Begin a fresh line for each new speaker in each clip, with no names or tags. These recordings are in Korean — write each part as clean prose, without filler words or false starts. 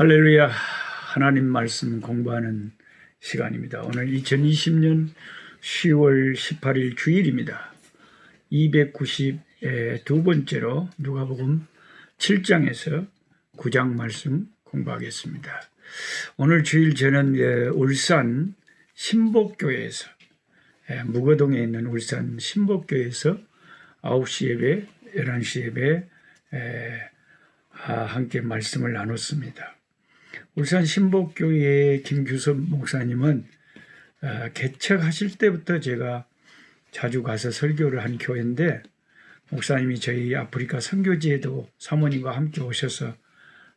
할렐루야. 하나님 말씀 공부하는 시간입니다. 오늘 2020년 10월 18일 주일입니다. 292번째로 누가복음 7장에서 9장 말씀 공부하겠습니다. 오늘 주일 저는 울산 신복교회에서 무거동에 있는 울산 신복교회에서 9시 예배, 11시 예배 함께 말씀을 나눴습니다. 울산 신복교회 김규섭 목사님은 개척하실 때부터 제가 자주 가서 설교를 한 교회인데, 목사님이 저희 아프리카 선교지에도 사모님과 함께 오셔서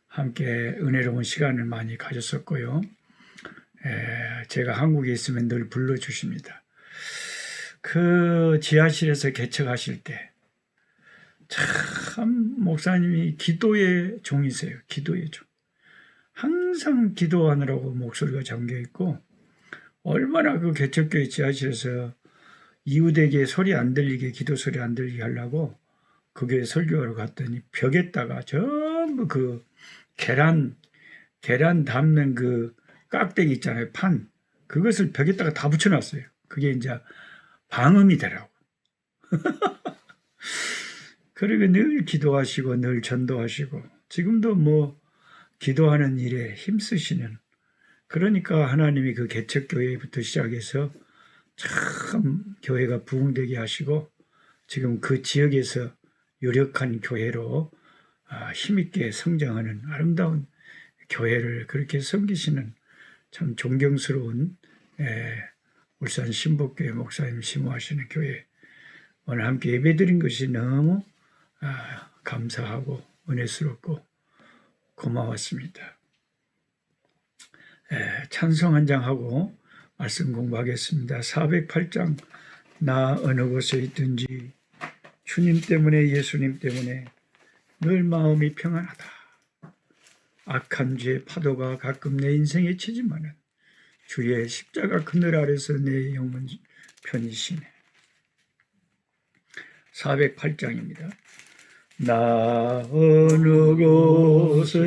함께 은혜로운 시간을 많이 가졌었고요. 제가 한국에 있으면 늘 불러주십니다. 그 지하실에서 개척하실 때 참 목사님이 기도의 종이세요. 기도의 종. 항상 기도하느라고 목소리가 잠겨있고, 얼마나 그 개척교회 지하실에서 이웃에게 소리 안 들리게, 기도 소리 안 들리게 하려고 그 교회 설교하러 갔더니 벽에다가 전부 그 계란 담는 그 깍대기 있잖아요. 판. 그것을 벽에다가 다 붙여놨어요. 그게 이제 방음이 되라고. 그리고 늘 기도하시고 늘 전도하시고 지금도 뭐 기도하는 일에 힘쓰시는, 그러니까 하나님이 그 개척교회부터 시작해서 참 교회가 부흥되게 하시고 지금 그 지역에서 유력한 교회로 힘있게 성장하는 아름다운 교회를 그렇게 섬기시는 참 존경스러운 울산 신복교회 목사님 심호하시는 교회, 오늘 함께 예배드린 것이 너무 감사하고 은혜스럽고 고마웠습니다. 찬송 한 장 하고 말씀 공부하겠습니다. 408장. 나 어느 곳에 있든지 주님 때문에, 예수님 때문에 늘 마음이 평안하다. 악한 죄의 파도가 가끔 내 인생에 치지만은 주의 십자가 그늘 아래서 내 영혼 편이시네. 408장입니다. 나 어느 곳에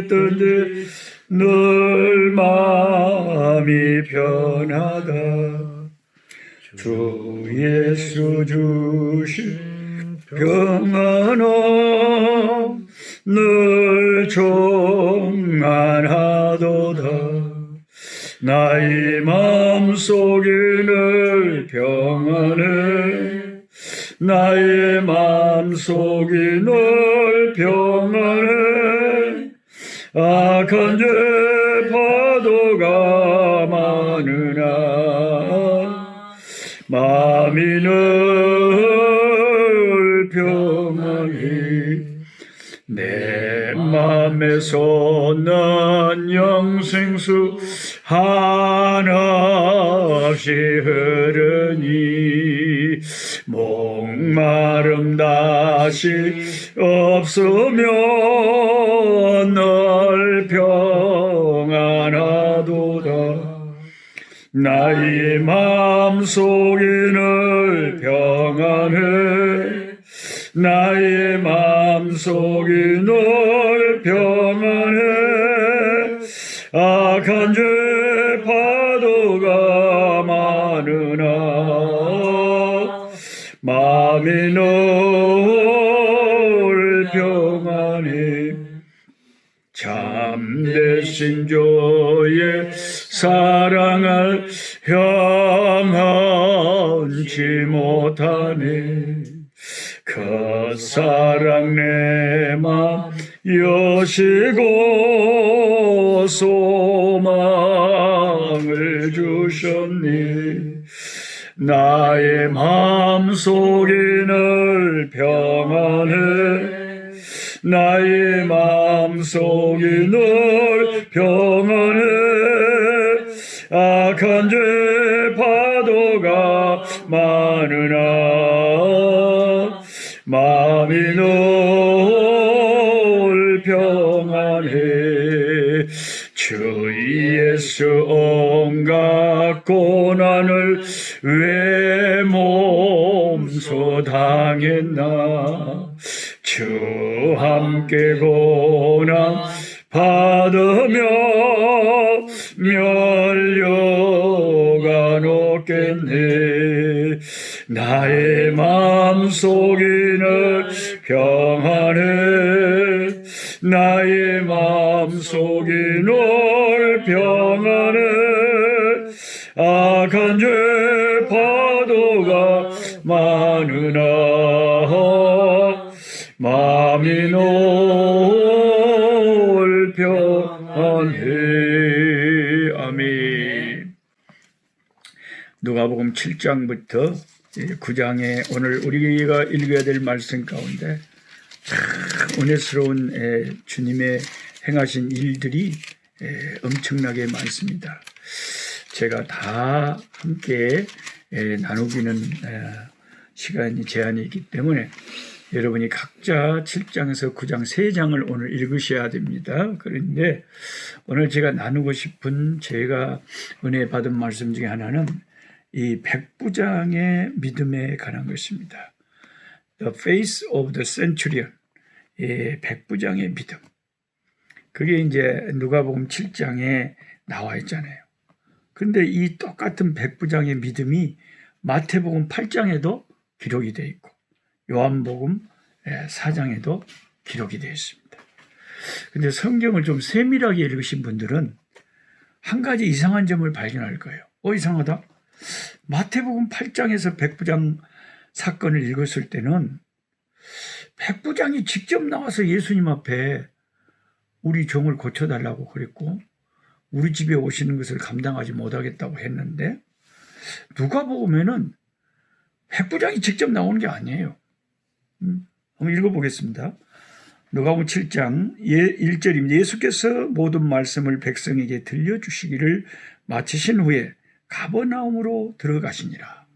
있든지 늘 마음이 편하다. 주 예수 주신 평안함 늘 충만하도다. 나의 마음속에 늘 평안해. 나의 마음속이 늘 평안해. 악한 죄 파도가 많으나 마음이 늘 평안해. 내 맘에서 난 영생수 한없이 흐르니 목마름 다시 없으며 늘 평안하도다. 나의 마음속이 늘 평안해. 나의 마음속이 늘 평안해. 악한 죄 파도가 많으나 마음이 늘 평안해. 참되신 주의 사랑을 형언치 못하네. 그 사랑 내 맘 여시고 소망을 주셨니. 나의 마음속이 늘 평안해. 나의 마음속이 늘 평안해. 악한 죄 파도가 많으나 마음이 늘 평안해. 주 예수 온갖 고난을 왜 몸소 당했나. 주 함께 고난 받으며 면류가 높겠네. 나의 마음속에는 평안해. 나의 마음속에 늘 평안해. 악한 죄 파도가 많으나 마음이 늘 평안해. 아멘. 누가복음 7장부터 9장에 오늘 우리가 읽어야 될 말씀 가운데 참 은혜스러운 주님의 행하신 일들이 엄청나게 많습니다. 제가 다 함께 나누기는 시간이 제한이 있기 때문에 여러분이 각자 7장에서 9장 3장을 오늘 읽으셔야 됩니다. 그런데 오늘 제가 나누고 싶은 제가 은혜 받은 말씀 중에 하나는 이 백부장의 믿음에 관한 것입니다. The faith of the centurion. 백부장의 믿음. 그게 이제 누가복음 7장에 나와 있잖아요. 근데 이 똑같은 백부장의 믿음이 마태복음 8장에도 기록이 되어 있고 요한복음 4장에도 기록이 되어 있습니다. 근데 성경을 좀 세밀하게 읽으신 분들은 한 가지 이상한 점을 발견할 거예요. 이상하다. 마태복음 8장에서 백부장 사건을 읽었을 때는 백부장이 직접 나와서 예수님 앞에 우리 종을 고쳐달라고 그랬고 우리 집에 오시는 것을 감당하지 못하겠다고 했는데 누가복음에는 백부장이 직접 나오는 게 아니에요. 한번 읽어보겠습니다. 누가복음 7장 1절입니다. 예수께서 모든 말씀을 백성에게 들려주시기를 마치신 후에 가버나움으로 들어가시니라.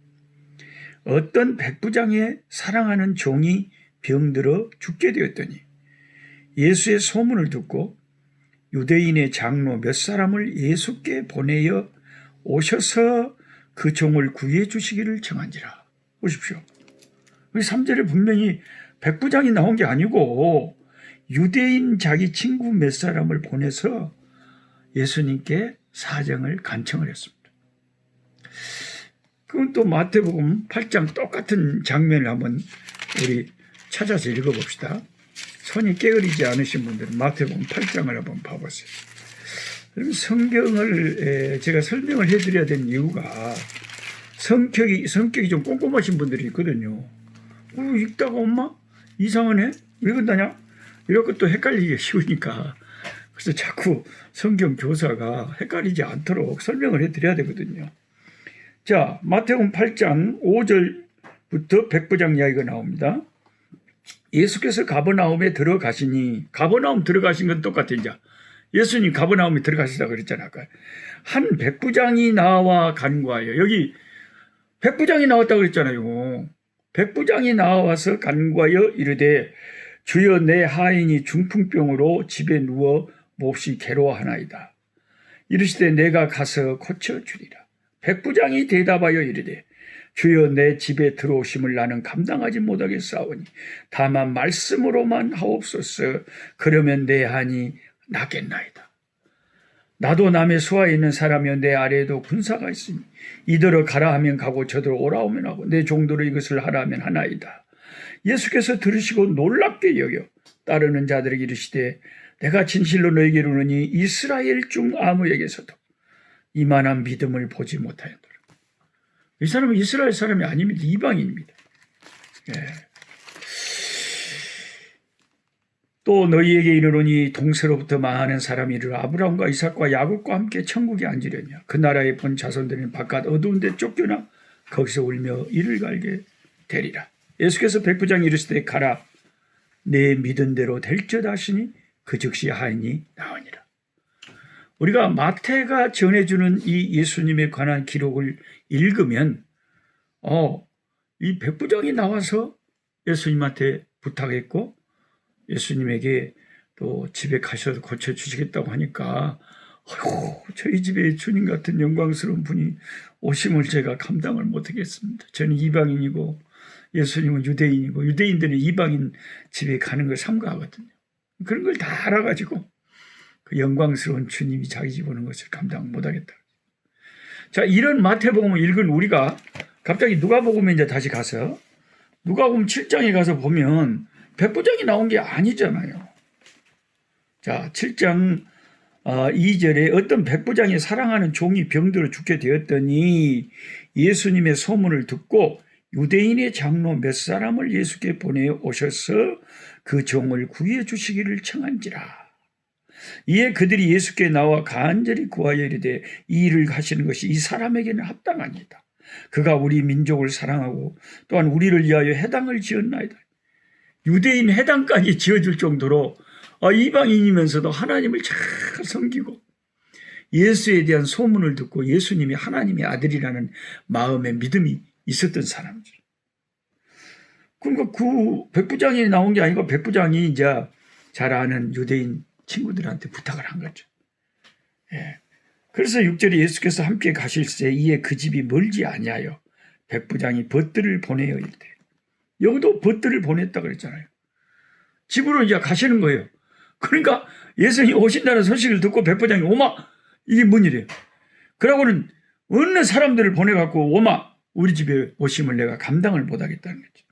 어떤 백부장의 사랑하는 종이 병들어 죽게 되었더니 예수의 소문을 듣고 유대인의 장로 몇 사람을 예수께 보내어 오셔서 그 종을 구해 주시기를 청한지라. 보십시오. 3절에 분명히 백부장이 나온 게 아니고 유대인 자기 친구 몇 사람을 보내서 예수님께 사정을 간청을 했습니다. 그럼 또 마태복음 8장 똑같은 장면을 한번 우리 찾아서 읽어봅시다. 손이 게으르지 않으신 분들은 마태복음 8장을 한번 봐보세요. 그럼 성경을 제가 설명을 해드려야 되는 이유가 성격이 좀 꼼꼼하신 분들이 있거든요. 읽다가 엄마 이상하네? 왜 그러냐? 이렇게 또 헷갈리기 쉬우니까 그래서 자꾸 성경 교사가 헷갈리지 않도록 설명을 해드려야 되거든요. 자, 마태복음 8장 5절부터 백부장 이야기가 나옵니다. 예수께서 가버나움에 들어가시니, 가버나움 들어가신 건 똑같아요. 이제 예수님 가버나움에 들어가시다 그랬잖아요. 한 백부장이 나와 간과하여, 여기 백부장이 나왔다고 그랬잖아요. 백부장이 나와서 간과하여 이르되 주여 내 하인이 중풍병으로 집에 누워 몹시 괴로워하나이다. 이르시되 내가 가서 고쳐주리라. 백부장이 대답하여 이르되 주여 내 집에 들어오심을 나는 감당하지 못하겠사오니 다만 말씀으로만 하옵소서. 그러면 내 한이 낫겠나이다. 나도 남의 수하에 있는 사람이여 내 아래에도 군사가 있으니 이더러 가라 하면 가고 저더러 오라 하면 하고 내 종도로 이것을 하라 하면 하나이다. 예수께서 들으시고 놀랍게 여겨 따르는 자들에게 이르시되 내가 진실로 너희에게 이르노니 이스라엘 중 아무에게서도 이만한 믿음을 보지 못하였노라. 이 사람은 이스라엘 사람이 아닙니다. 이방인입니다. 또 너희에게 이르노니 동서로부터 많은 사람이 이르러 아브라함과 이삭과 야곱과 함께 천국에 앉으려냐. 그 나라에 본 자손들은 바깥 어두운 데 쫓겨나 거기서 울며 이를 갈게 되리라. 예수께서 백부장이 이르시되 가라. 내 믿은 대로 될지어다 하시니 그 즉시 하인이 나으니라. 우리가 마태가 전해주는 이 예수님에 관한 기록을 읽으면 이 백부장이 나와서 예수님한테 부탁했고 예수님에게 또 집에 가셔서 고쳐주시겠다고 하니까 저희 집에 주님 같은 영광스러운 분이 오심을 제가 감당을 못하겠습니다. 저는 이방인이고 예수님은 유대인이고 유대인들은 이방인 집에 가는 걸 삼가하거든요. 그런 걸 다 알아가지고 그 영광스러운 주님이 자기 집 오는 것을 감당 못하겠다. 자, 이런 마태복음을 읽은 우리가 갑자기 누가복음에 이제 다시 가서 누가복음 7장에 가서 보면 백부장이 나온 게 아니잖아요. 자, 7장 2절에 어떤 백부장이 사랑하는 종이 병들어 죽게 되었더니 예수님의 소문을 듣고 유대인의 장로 몇 사람을 예수께 보내오셔서 그 종을 구해 주시기를 청한지라. 이에 그들이 예수께 나와 간절히 구하여 이르되 이 일을 하시는 것이 이 사람에게는 합당하니이다. 그가 우리 민족을 사랑하고 또한 우리를 위하여 해당을 지었나이다. 유대인 해당까지 지어줄 정도로 이방인이면서도 하나님을 잘 섬기고 예수에 대한 소문을 듣고 예수님이 하나님의 아들이라는 마음의 믿음이 있었던 사람들. 그러니까 그 백부장이 나온 게 아니고 백부장이 이제 잘 아는 유대인 친구들한테 부탁을 한 거죠. 예. 그래서 6절에 예수께서 함께 가실새 이에 그 집이 멀지 아니하여 백부장이 벗들을 보내어 이르되, 여기도 벗들을 보냈다 그랬잖아요. 집으로 이제 가시는 거예요. 그러니까 예수님이 오신다는 소식을 듣고 백부장이 오마, 이게 뭔 일이에요? 그러고는 어느 사람들을 보내갖고 오마, 우리 집에 오심을 내가 감당을 못하겠다는 거죠.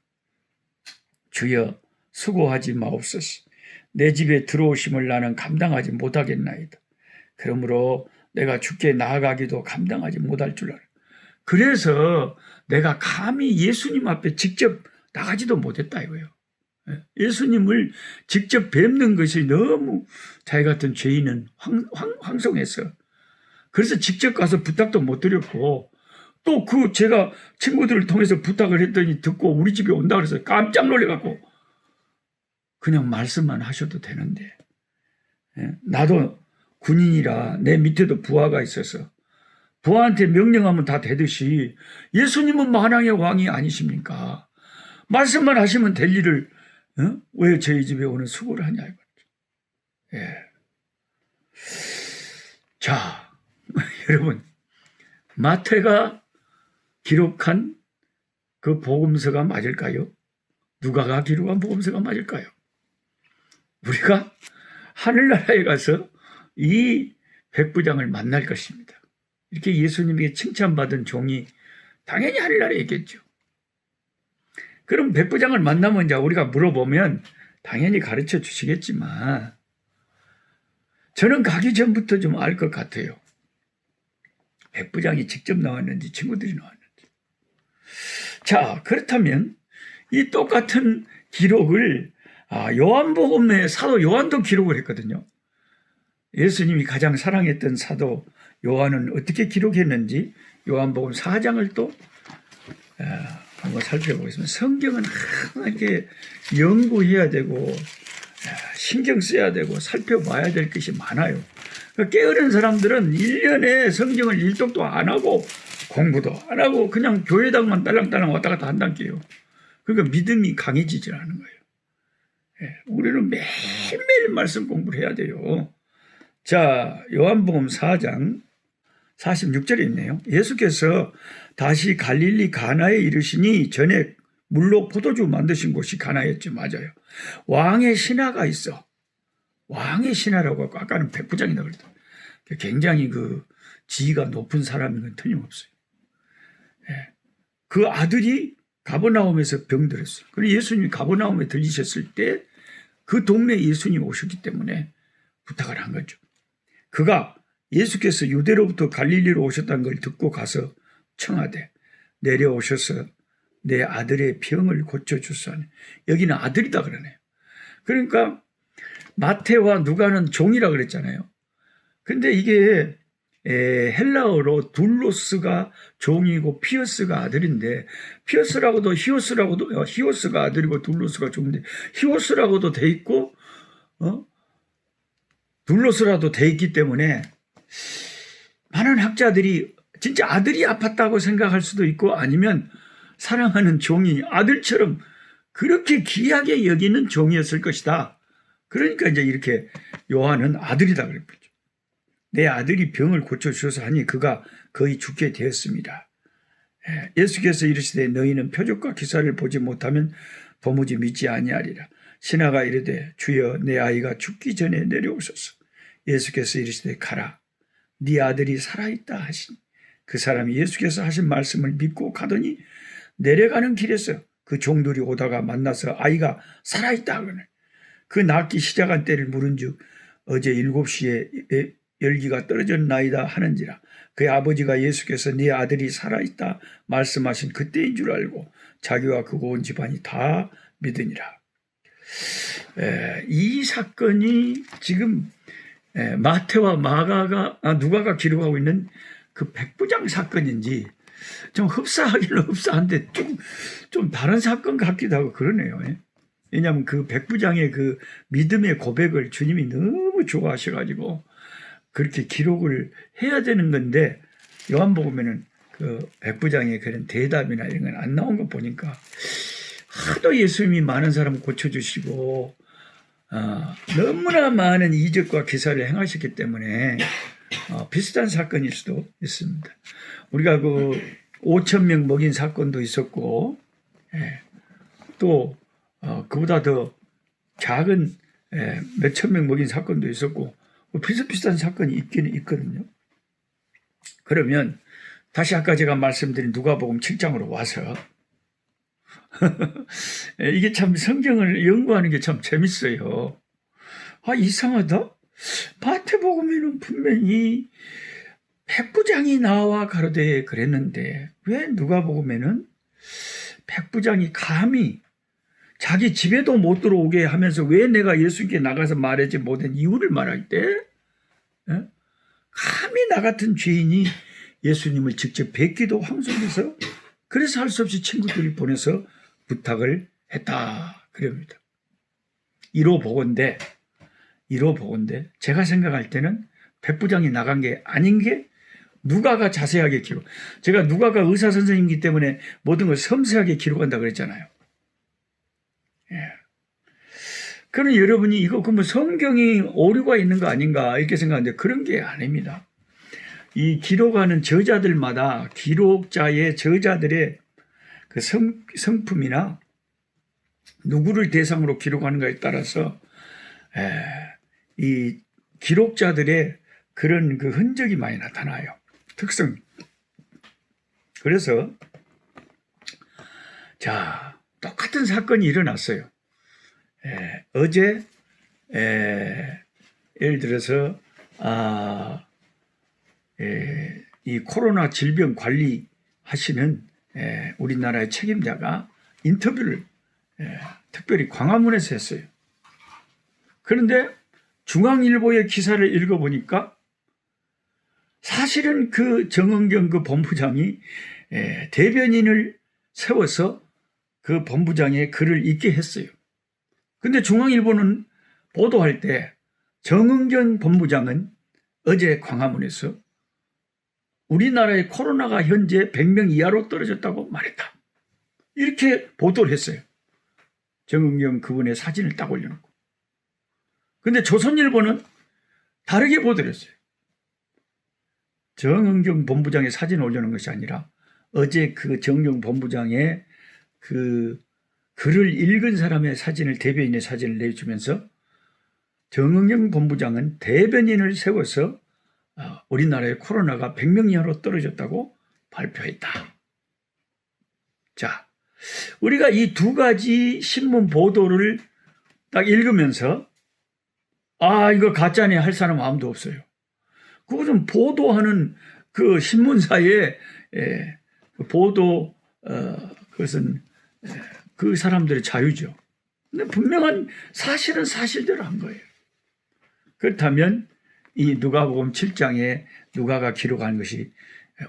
주여 수고하지 마옵소서. 내 집에 들어오심을 나는 감당하지 못하겠나이다. 그러므로 내가 주께 나아가기도 감당하지 못할 줄 알아. 그래서 내가 감히 예수님 앞에 직접 나가지도 못했다 이거예요. 예수님을 직접 뵙는 것이 너무 자기 같은 죄인은 황송했어. 그래서 직접 가서 부탁도 못 드렸고, 또 그 제가 친구들을 통해서 부탁을 했더니 듣고 우리 집에 온다 그래서 깜짝 놀래갖고 그냥 말씀만 하셔도 되는데, 나도 군인이라 내 밑에도 부하가 있어서 부하한테 명령하면 다 되듯이 예수님은 만왕의 왕이 아니십니까? 말씀만 하시면 될 일을 왜 저희 집에 오는 수고를 하냐 이거죠. 예. 자, 여러분, 마태가 기록한 그 복음서가 맞을까요? 누가가 기록한 복음서가 맞을까요? 우리가 하늘나라에 가서 이 백부장을 만날 것입니다. 이렇게 예수님에게 칭찬받은 종이 당연히 하늘나라에 있겠죠. 그럼 백부장을 만나면 이제 우리가 물어보면 당연히 가르쳐 주시겠지만 저는 가기 전부터 좀 알 것 같아요. 백부장이 직접 나왔는지 친구들이 나왔는지. 자, 그렇다면 이 똑같은 기록을 요한복음의 사도 요한도 기록을 했거든요. 예수님이 가장 사랑했던 사도 요한은 어떻게 기록했는지 요한복음 4장을 또 한번 살펴보겠습니다. 성경은 항상 이렇게 연구해야 되고 신경 써야 되고 살펴봐야 될 것이 많아요. 그러니까 게으른 사람들은 1년에 성경을 일독도 안 하고 공부도 안 하고 그냥 교회당만 딸랑딸랑 왔다 갔다 한다는 게요. 그러니까 믿음이 강해지질 않은 거예요. 우리는 매일매일 말씀 공부를 해야 돼요. 자, 요한복음 4장 46절에 있네요. 예수께서 다시 갈릴리 가나에 이르시니 전에 물로 포도주 만드신 곳이 가나였죠. 맞아요. 왕의 신하가 있어. 왕의 신하라고 하고 아까는 백부장이라고 그랬다. 굉장히 그 지위가 높은 사람인 건 틀림없어요. 그 아들이 가버나움에서 병들었어요. 그리고 예수님이 가버나움에 들리셨을 때 그 동네에 예수님이 오셨기 때문에 부탁을 한 거죠. 그가 예수께서 유대로부터 갈릴리로 오셨다는 걸 듣고 가서 청하되 내려오셔서 내 아들의 병을 고쳐주소하니. 여기는 아들이다 그러네요. 그러니까 마태와 누가는 종이라 그랬잖아요. 근데 이게 헬라어로 둘로스가 종이고 피어스가 아들인데, 피어스라고도 히오스라고도, 히오스가 아들이고 둘로스가 종인데 히오스라고도 돼 있고 둘로스라도 돼 있기 때문에 많은 학자들이 진짜 아들이 아팠다고 생각할 수도 있고, 아니면 사랑하는 종이 아들처럼 그렇게 귀하게 여기는 종이었을 것이다. 그러니까 이제 이렇게 요한은 아들이다 그랬죠. 내 아들이 병을 고쳐주셔서 하니 그가 거의 죽게 되었습니다. 예수께서 이르시되 너희는 표적과 기사를 보지 못하면 도무지 믿지 아니하리라. 신하가 이르되 주여 내 아이가 죽기 전에 내려오소서. 예수께서 이르시되 가라, 네 아들이 살아있다 하시니 그 사람이 예수께서 하신 말씀을 믿고 가더니 내려가는 길에서 그 종들이 오다가 만나서 아이가 살아있다 하거늘 그 낳기 시작한 때를 물은즉 어제 7시에 열기가 떨어졌나이다 하는지라. 그의 아버지가 예수께서 네 아들이 살아있다 말씀하신 그때인 줄 알고 자기와 그가 온 집안이 다 믿으니라. 이 사건이 지금 마태와 누가가 기록하고 있는 그 백부장 사건인지 좀 흡사하기는 흡사한데 좀 다른 사건 같기도 하고 그러네요. 왜냐하면 그 백부장의 그 믿음의 고백을 주님이 너무 좋아하셔가지고 그렇게 기록을 해야 되는 건데 요한복음에는 그 백부장의 그런 대답이나 이런 건 안 나온 거 보니까 하도 예수님이 많은 사람 고쳐주시고 너무나 많은 이적과 기사를 행하셨기 때문에 비슷한 사건일 수도 있습니다. 우리가 그 5,000명 먹인 사건도 있었고 또 그보다 더 작은 몇천 명 먹인 사건도 있었고 비슷비슷한 사건이 있기는 있거든요. 그러면 다시 아까 제가 말씀드린 누가복음 7장으로 와서 이게 참 성경을 연구하는 게 참 재밌어요. 이상하다. 마태복음에는 분명히 백부장이 나와 가로되 그랬는데 왜 누가복음에는 백부장이 감히 자기 집에도 못 들어오게 하면서 왜 내가 예수님께 나가서 말하지 못한 이유를 말할 때 감히 나 같은 죄인이 예수님을 직접 뵙기도 황송해서 그래서 할 수 없이 친구들이 보내서 부탁을 했다 그럽니다. 이로 보건대 제가 생각할 때는 백부장이 나간 게 아닌 게 누가가 자세하게 기록. 제가 누가가 의사 선생님이기 때문에 모든 걸 섬세하게 기록한다 그랬잖아요. 그러면 여러분이 이거 그러면 성경이 오류가 있는 거 아닌가 이렇게 생각하는데 그런 게 아닙니다. 이 기록하는 저자들마다 기록자의 저자들의 그 성품이나 누구를 대상으로 기록하는가에 따라서 이 기록자들의 그런 그 흔적이 많이 나타나요. 특성. 그래서 자 똑같은 사건이 일어났어요. 어제 예를 들어서 이 코로나 질병 관리하시는 우리나라의 책임자가 인터뷰를 특별히 광화문에서 했어요. 그런데 중앙일보의 기사를 읽어보니까 사실은 그 정은경 그 본부장이 대변인을 세워서 그 본부장의 글을 읽게 했어요. 근데 중앙일보는 보도할 때 정은경 본부장은 어제 광화문에서 우리나라의 코로나가 현재 100명 이하로 떨어졌다고 말했다. 이렇게 보도를 했어요. 정은경 그분의 사진을 딱 올려놓고. 근데 조선일보는 다르게 보도를 했어요. 정은경 본부장의 사진을 올려놓은 것이 아니라 어제 그 정은경 본부장의 그 글을 읽은 사람의 사진을 대변인의 사진을 내주면서 정은경 본부장은 대변인을 세워서 우리나라의 코로나가 100명 이하로 떨어졌다고 발표했다. 자, 우리가 이 두 가지 신문 보도를 딱 읽으면서 이거 가짜네 할 사람 아무도 없어요. 그것은 보도하는 그 신문사의 보도 그것은 그 사람들의 자유죠. 근데 분명한 사실은 사실대로 한 거예요. 그렇다면 이 누가복음 7장에 누가가 기록한 것이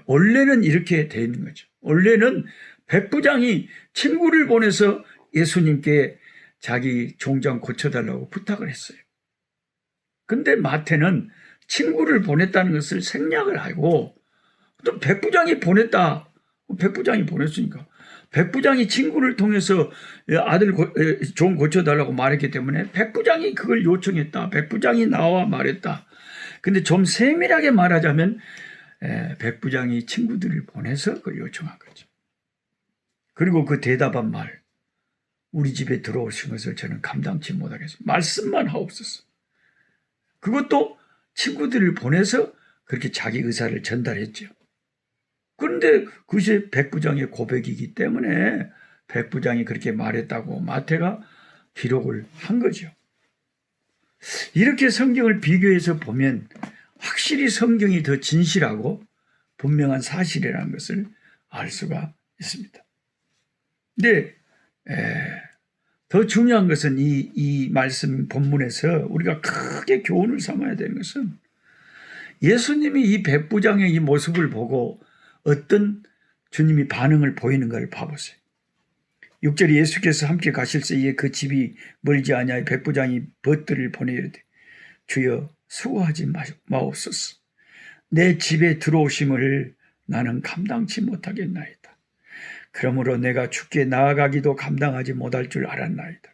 원래는 이렇게 되어 있는 거죠. 원래는 백부장이 친구를 보내서 예수님께 자기 종장 고쳐달라고 부탁을 했어요. 근데 마태는 친구를 보냈다는 것을 생략을 하고 또 백부장이 보냈다. 백부장이 보냈으니까 백부장이 친구를 통해서 아들 종 고쳐달라고 말했기 때문에 백부장이 그걸 요청했다. 백부장이 나와 말했다. 근데 좀 세밀하게 말하자면 백부장이 친구들을 보내서 그걸 요청한 거죠. 그리고 그 대답한 말, 우리 집에 들어오신 것을 저는 감당치 못하겠어요. 말씀만 하옵소서. 그것도 친구들을 보내서 그렇게 자기 의사를 전달했죠. 그런데 그것이 백부장의 고백이기 때문에 백부장이 그렇게 말했다고 마태가 기록을 한 거죠. 이렇게 성경을 비교해서 보면 확실히 성경이 더 진실하고 분명한 사실이라는 것을 알 수가 있습니다. 근데 더 중요한 것은 이 말씀 본문에서 우리가 크게 교훈을 삼아야 되는 것은 예수님이 이 백부장의 이 모습을 보고 어떤 주님이 반응을 보이는 걸 봐보세요. 6절에 예수께서 함께 가실 새에 그 집이 멀지 아니하여 백부장이 벗들을 보내 이르되 주여 수고하지 마옵소서. 내 집에 들어오심을 나는 감당치 못하겠나이다. 그러므로 내가 주께 나아가기도 감당하지 못할 줄 알았나이다.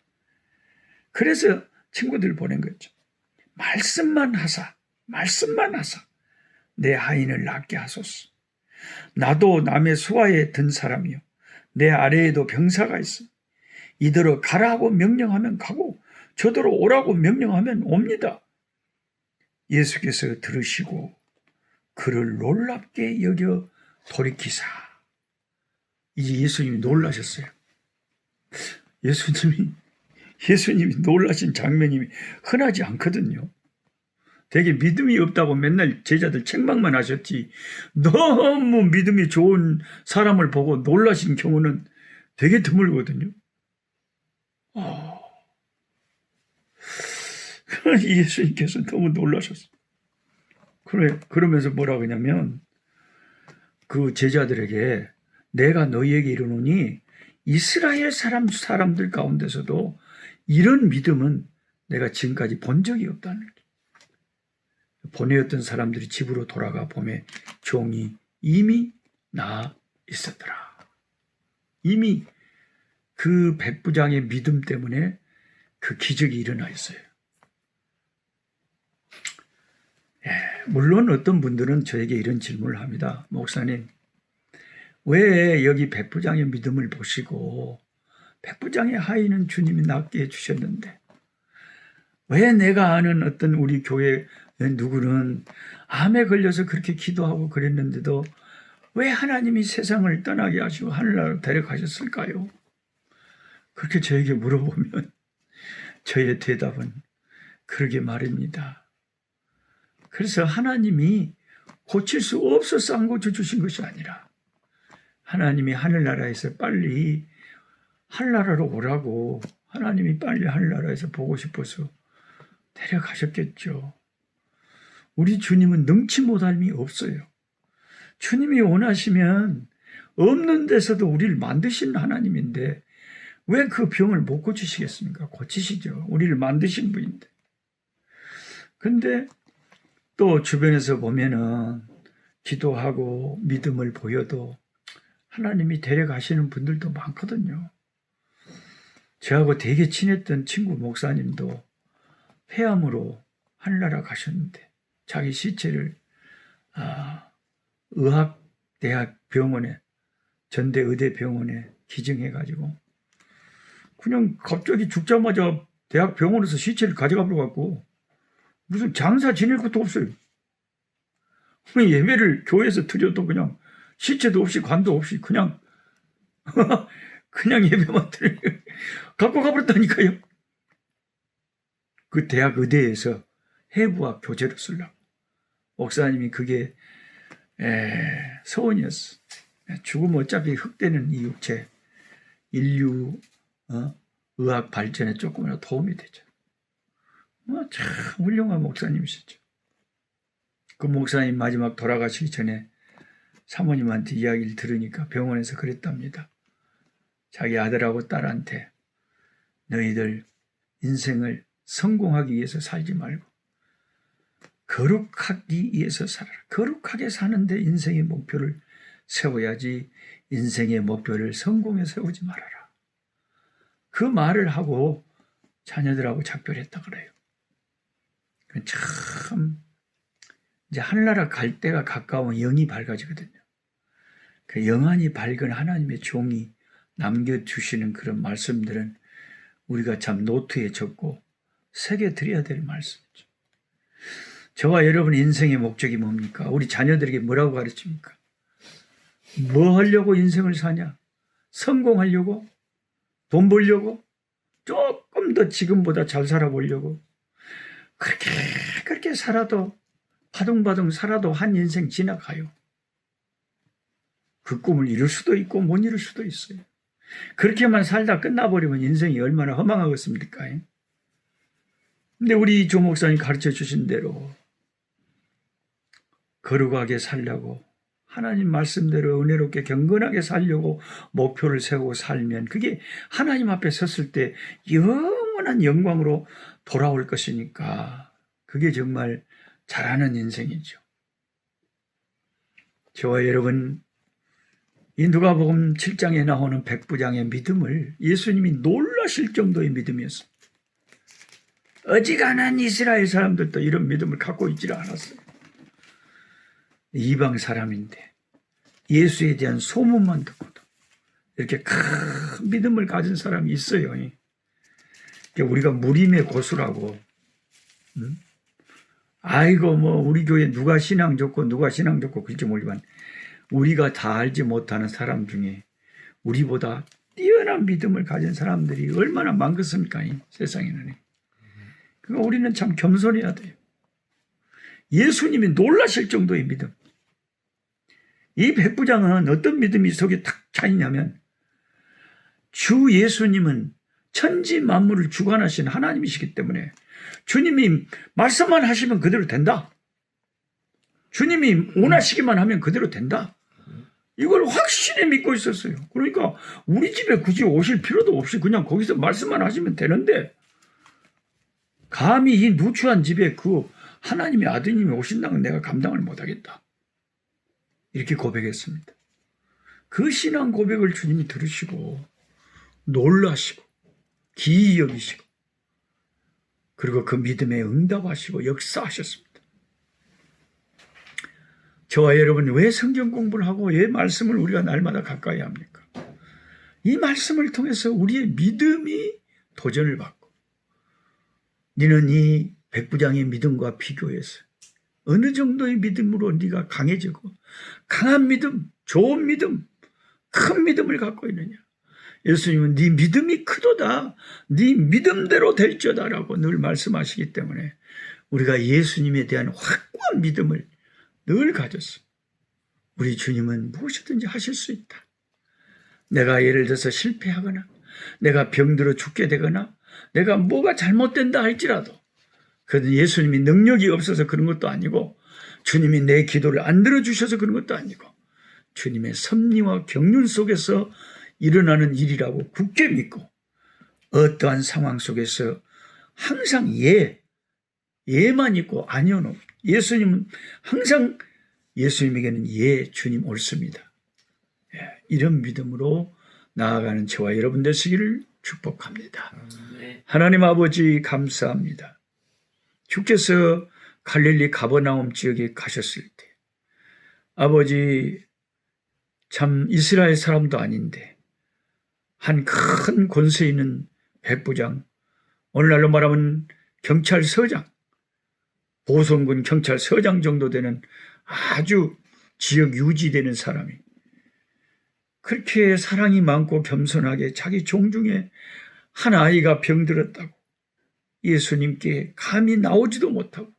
그래서 친구들 보낸 거죠. 말씀만 하사 내 하인을 낫게 하소서. 나도 남의 수하에 든 사람이요 내 아래에도 병사가 있어. 이대로 가라고 명령하면 가고 저대로 오라고 명령하면 옵니다. 예수께서 들으시고 그를 놀랍게 여겨 돌이키사. 이제 예수님이 놀라셨어요. 예수님이 놀라신 장면이 흔하지 않거든요. 되게 믿음이 없다고 맨날 제자들 책망만 하셨지 너무 믿음이 좋은 사람을 보고 놀라신 경우는 되게 드물거든요. 예수님께서 너무 놀라셨어요. 그러면서 뭐라고 하냐면 그 제자들에게 내가 너희에게 이르노니 이스라엘 사람들 가운데서도 이런 믿음은 내가 지금까지 본 적이 없다는 거예요. 보내었던 사람들이 집으로 돌아가 보매 종이 이미 나 있었더라. 이미 그 백부장의 믿음 때문에 그 기적이 일어나 있어요. 물론 어떤 분들은 저에게 이런 질문을 합니다. 목사님, 왜 여기 백부장의 믿음을 보시고 백부장의 하인은 주님이 낫게 해주셨는데 왜 내가 아는 어떤 우리 교회 누구는 암에 걸려서 그렇게 기도하고 그랬는데도 왜 하나님이 세상을 떠나게 하시고 하늘나라로 데려가셨을까요? 그렇게 저에게 물어보면 저의 대답은 그러게 말입니다. 그래서 하나님이 고칠 수 없어서 안 고쳐주신 것이 아니라 하나님이 하늘나라에서 빨리 하늘나라로 오라고 하나님이 빨리 하늘나라에서 보고 싶어서 데려가셨겠죠. 우리 주님은 능치 못함이 없어요. 주님이 원하시면 없는 데서도 우리를 만드신 하나님인데 왜 그 병을 못 고치시겠습니까? 고치시죠. 우리를 만드신 분인데. 근데 또 주변에서 보면은 기도하고 믿음을 보여도 하나님이 데려가시는 분들도 많거든요. 저하고 되게 친했던 친구 목사님도 폐암으로 하늘나라 가셨는데 자기 시체를 의학대학 병원에 전대의대병원에 기증해가지고 그냥 갑자기 죽자마자 대학 병원에서 시체를 가져가 버려갖고 무슨 장사 지낼 것도 없어요. 예배를 교회에서 드려도 그냥 시체도 없이 관도 없이 그냥 그냥 예배만 드려 갖고 가버렸다니까요. 그 대학 의대에서 해부학 교재로 쓰려고. 목사님이 그게 소원이었어. 죽으면 어차피 흑되는 이 육체 인류 의학 발전에 조금이라도 도움이 되죠. 참 훌륭한 목사님이셨죠. 그 목사님 마지막 돌아가시기 전에 사모님한테 이야기를 들으니까 병원에서 그랬답니다. 자기 아들하고 딸한테 너희들 인생을 성공하기 위해서 살지 말고 거룩하기 위해서 살아라. 거룩하게 사는데 인생의 목표를 세워야지 인생의 목표를 성공에 세우지 말아라. 그 말을 하고 자녀들하고 작별했다 그래요. 참 이제 하늘나라 갈 때가 가까우면 영이 밝아지거든요. 그 영안이 밝은 하나님의 종이 남겨주시는 그런 말씀들은 우리가 참 노트에 적고 새겨드려야 될 말씀이죠. 저와 여러분 인생의 목적이 뭡니까? 우리 자녀들에게 뭐라고 가르칩니까? 뭐 하려고 인생을 사냐? 성공하려고? 돈 벌려고? 조금 더 지금보다 잘 살아보려고? 그렇게 살아도 바둥바둥 살아도 한 인생 지나가요. 그 꿈을 이룰 수도 있고 못 이룰 수도 있어요. 그렇게만 살다 끝나버리면 인생이 얼마나 허망하겠습니까? 근데 우리 조 목사님 가르쳐 주신 대로 거룩하게 살려고, 하나님 말씀대로 은혜롭게 경건하게 살려고 목표를 세우고 살면 그게 하나님 앞에 섰을 때 영원한 영광으로 돌아올 것이니까 그게 정말 잘하는 인생이죠. 저와 여러분, 이 누가복음 7장에 나오는 백부장의 믿음을 예수님이 놀라실 정도의 믿음이었습니다. 어지간한 이스라엘 사람들도 이런 믿음을 갖고 있지를 않았어요. 이방 사람인데 예수에 대한 소문만 듣고도 이렇게 큰 믿음을 가진 사람이 있어요. 우리가 무림의 고수라고, 아이고 우리 교회 누가 신앙 좋고 그럴지 모르지만 우리가 다 알지 못하는 사람 중에 우리보다 뛰어난 믿음을 가진 사람들이 얼마나 많겠습니까? 이 세상에는. 그러니까 우리는 참 겸손해야 돼요. 예수님이 놀라실 정도의 믿음. 이 백부장은 어떤 믿음이 속에 탁 차있냐면, 주 예수님은 천지 만물을 주관하신 하나님이시기 때문에 주님이 말씀만 하시면 그대로 된다. 주님이 원하시기만 하면 그대로 된다. 이걸 확실히 믿고 있었어요. 그러니까 우리 집에 굳이 오실 필요도 없이 그냥 거기서 말씀만 하시면 되는데, 감히 이 누추한 집에 그 하나님의 아드님이 오신다는 내가 감당을 못하겠다. 이렇게 고백했습니다. 그 신앙 고백을 주님이 들으시고 놀라시고 기이 여기시고, 그리고 그 믿음에 응답하시고 역사하셨습니다. 저와 여러분, 왜 성경 공부를 하고 왜 말씀을 우리가 날마다 가까이 합니까? 이 말씀을 통해서 우리의 믿음이 도전을 받고, 너는 이 백부장의 믿음과 비교해서 어느 정도의 믿음으로 네가 강해지고 강한 믿음, 좋은 믿음, 큰 믿음을 갖고 있느냐. 예수님은 네 믿음이 크도다, 네 믿음대로 될지어다라고 늘 말씀하시기 때문에 우리가 예수님에 대한 확고한 믿음을 늘 가졌습니다. 우리 주님은 무엇이든지 하실 수 있다. 내가 예를 들어서 실패하거나 내가 병들어 죽게 되거나 내가 뭐가 잘못된다 할지라도, 그건 예수님이 능력이 없어서 그런 것도 아니고 주님이 내 기도를 안 들어주셔서 그런 것도 아니고 주님의 섭리와 경륜 속에서 일어나는 일이라고 굳게 믿고, 어떠한 상황 속에서 항상 예만 있고 아니오는, 예수님은 항상, 예수님에게는 주님 옳습니다. 이런 믿음으로 나아가는 저와 여러분 되시기를 축복합니다. 하나님 아버지, 감사합니다. 주께서 갈릴리 가버나움 지역에 가셨을 때, 아버지, 참 이스라엘 사람도 아닌데 한 큰 권세 있는 백부장, 오늘날로 말하면 경찰서장, 보성군 경찰서장 정도 되는 아주 지역 유지되는 사람이 그렇게 사랑이 많고 겸손하게 자기 종 중에 한 아이가 병들었다고 예수님께 감히 나오지도 못하고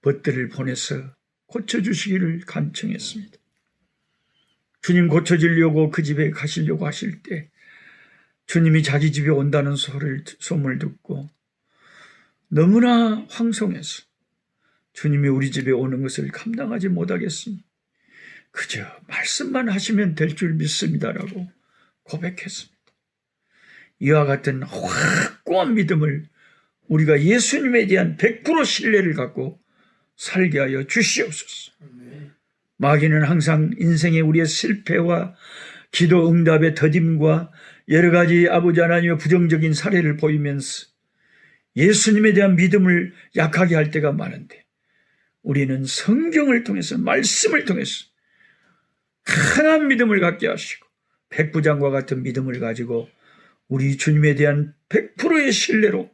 벗들을 보내서 고쳐주시기를 간청했습니다. 주님 고쳐지려고 그 집에 가시려고 하실 때 주님이 자기 집에 온다는 소문을 듣고 너무나 황송해서 주님이 우리 집에 오는 것을 감당하지 못하겠으니 그저 말씀만 하시면 될 줄 믿습니다라고 고백했습니다. 이와 같은 확고한 믿음을 우리가 예수님에 대한 100% 신뢰를 갖고 살게 하여 주시옵소서. 마귀는 항상 인생의 우리의 실패와 기도 응답의 더딤과 여러 가지 아버지 하나님의 부정적인 사례를 보이면서 예수님에 대한 믿음을 약하게 할 때가 많은데, 우리는 성경을 통해서, 말씀을 통해서 강한 믿음을 갖게 하시고 백부장과 같은 믿음을 가지고 우리 주님에 대한 100%의 신뢰로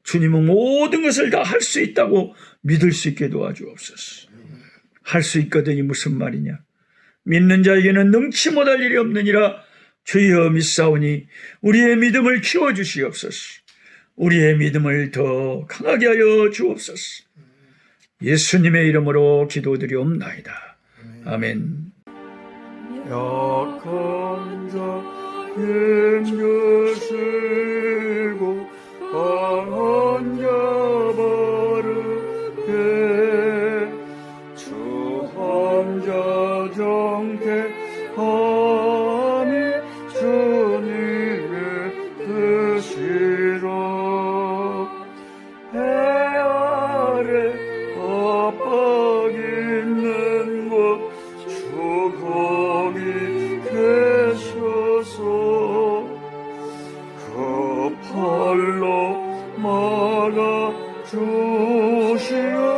주님은 모든 것을 다 할 수 있다고 믿을 수 있게 도와주옵소서. 할 수 있거든이 무슨 말이냐? 믿는 자에게는 능치 못할 일이 없느니라. 주여 믿사오니 우리의 믿음을 키워주시옵소서. 우리의 믿음을 더 강하게 하여 주옵소서. 예수님의 이름으로 기도드리옵나이다. 아멘.
약한 자 힘주시고 강한 자 바르게 주 환자 정택함이 주님의 뜻이라. 해 아래 압박 있는 곳 주 거기 계셔서 그 팔로 막아 주시옵소서.